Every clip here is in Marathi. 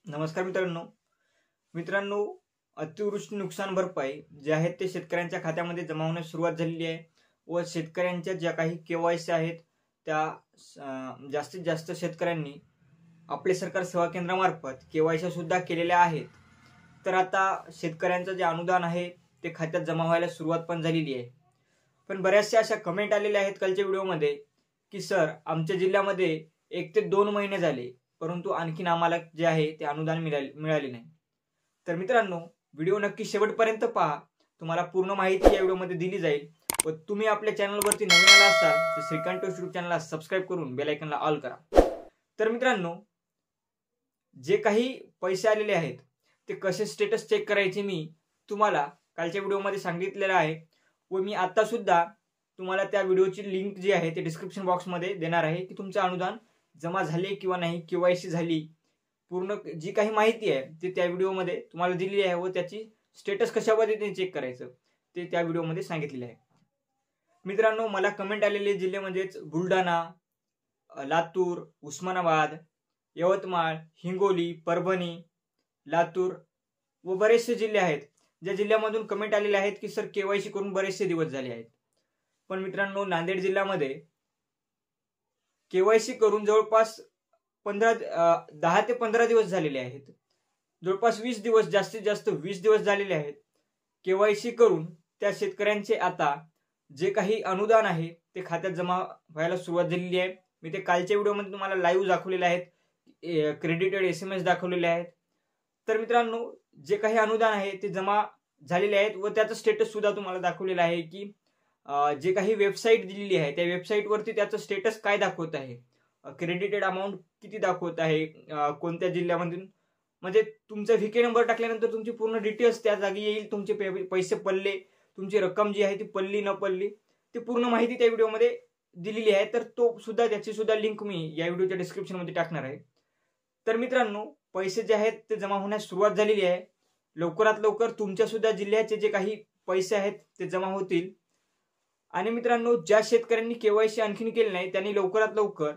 नमस्कार मित्रांनो, अतिवृष्टी नुकसान भरपाई जे आहेत ते शेतकऱ्यांच्या खात्यामध्ये जमा होण्यास सुरुवात झालेली आहे व शेतकऱ्यांच्या ज्या काही केवायसी आहेत त्या जास्तीत जास्त शेतकऱ्यांनी आपले सरकार सेवा केंद्रामार्फत केवायसी सुद्धा केलेल्या आहेत। तर आता शेतकऱ्यांचं जे अनुदान आहे ते खात्यात जमा व्हायला सुरुवात पण झालेली आहे। पण बऱ्याचशा अशा कमेंट आलेल्या आहेत कालच्या व्हिडिओमध्ये की सर आमच्या जिल्ह्यामध्ये 1 ते 2 महिने झाले परंतु आणखीन आम्हाला जे आहे ते अनुदान मिळाले नाही। तर मित्रांनो, व्हिडिओ नक्की शेवटपर्यंत पहा, तुम्हाला पूर्ण माहिती या व्हिडिओमध्ये दिली जाईल। व तुम्ही आपल्या चॅनलवरती नवीन आला असाल तर श्रीकांत यूट्यूब चॅनलला सबस्क्राइब करून बेल आयकॉनला ऑल करा। तर मित्रांनो, जे काही पैसे आलेले आहेत ते कसे स्टेटस चेक करायचे मी तुम्हाला कालच्या व्हिडिओमध्ये सांगितलेलं आहे व मी आता सुद्धा तुम्हाला त्या व्हिडिओची लिंक जी आहे ते डिस्क्रिप्शन बॉक्समध्ये देणार आहे की तुमचं अनुदान जमा झाले किंवा नाही, केवायसी झाली, पूर्ण जी काही माहिती आहे ते त्या व्हिडिओमध्ये तुम्हाला दिली आहे व त्याची स्टेटस कशा पद्धतीने चेक करायचं ते त्या व्हिडिओमध्ये सांगितलेले आहे। मित्रांनो, मला कमेंट आलेले जिल्हे म्हणजेच बुलढाणा, लातूर, उस्मानाबाद, यवतमाळ, हिंगोली, परभणी, लातूर व बरेचसे जिल्हे आहेत ज्या जिल्ह्यामधून कमेंट आलेले आहेत की सर केवायसी करून बरेचसे दिवस झाले आहेत। पण मित्रांनो, नांदेड जिल्ह्यामध्ये केवायसी करून जवळपास 10 ते 15 दिवस झालेले आहेत। जवळपास 20 दिवस, जास्तीत जास्त 20 दिवस झालेले आहेत केवायसी करून। त्या शेतकऱ्यांचे आता जे काही अनुदान आहे ते खात्यात जमा व्हायला सुरुवात झालेली आहे। मी ते कालच्या व्हिडिओमध्ये तुम्हाला लाईव्ह दाखवलेले आहेत, क्रेडिटेड SMS दाखवलेले आहेत। तर मित्रांनो, जे काही अनुदान आहे ते जमा झालेले आहेत व त्याचं स्टेटस सुद्धा तुम्हाला दाखवलेलं आहे की जे काही वेबसाईट दिलेली आहे त्या वेबसाईटवरती त्याचं स्टेटस काय दाखवत आहे, क्रेडिटेड अमाऊंट किती दाखवत आहे, कोणत्या जिल्ह्यामधून, म्हणजे तुमचा VK नंबर टाकल्यानंतर तुमची पूर्ण डिटेल्स त्या जागी येईल। तुमचे पैसे पडले, तुमची रक्कम जी आहे ती पडली न पडली ती पूर्ण माहिती त्या व्हिडिओमध्ये दिलेली आहे। तर तो सुद्धा त्याची सुद्धा लिंक मी या व्हिडिओच्या डिस्क्रिप्शनमध्ये टाकणार आहे। तर मित्रांनो, पैसे जे आहेत ते जमा होण्यास सुरुवात झालेली आहे। लवकरात लवकर तुमच्या सुद्धा जिल्ह्याचे जे काही पैसे आहेत ते जमा होतील। आणि मित्रांनो, ज्या शेतकऱ्यांनी केवायसी आणखीन केली नाही त्यांनी लवकरात लवकर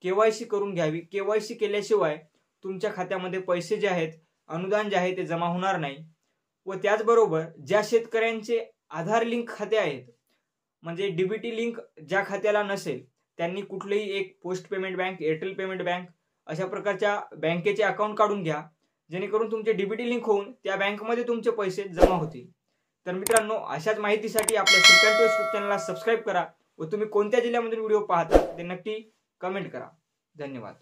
केवायसी करून घ्यावी। केवायसी केल्याशिवाय तुमच्या खात्यामध्ये पैसे जे आहेत, अनुदान जे आहे ते जमा होणार नाही। व त्याचबरोबर ज्या शेतकऱ्यांचे आधार लिंक खाते आहेत, म्हणजे DBT लिंक ज्या खात्याला नसेल त्यांनी कुठलेही एक post payment bank, Airtel payment bank अशा प्रकारच्या बँकेचे अकाउंट काढून घ्या, जेणेकरून तुमचे DBT लिंक होऊन त्या बँकमध्ये तुमचे पैसे जमा होतील। तर मित्रांनो, अशाच माहितीसाठी आपल्या श्रीकांत यूट्यूब चॅनलला सबस्क्राइब करा व तुम्ही कोणत्या जिल्ह्यामधून व्हिडिओ पाहता ते नक्की कमेंट करा। धन्यवाद।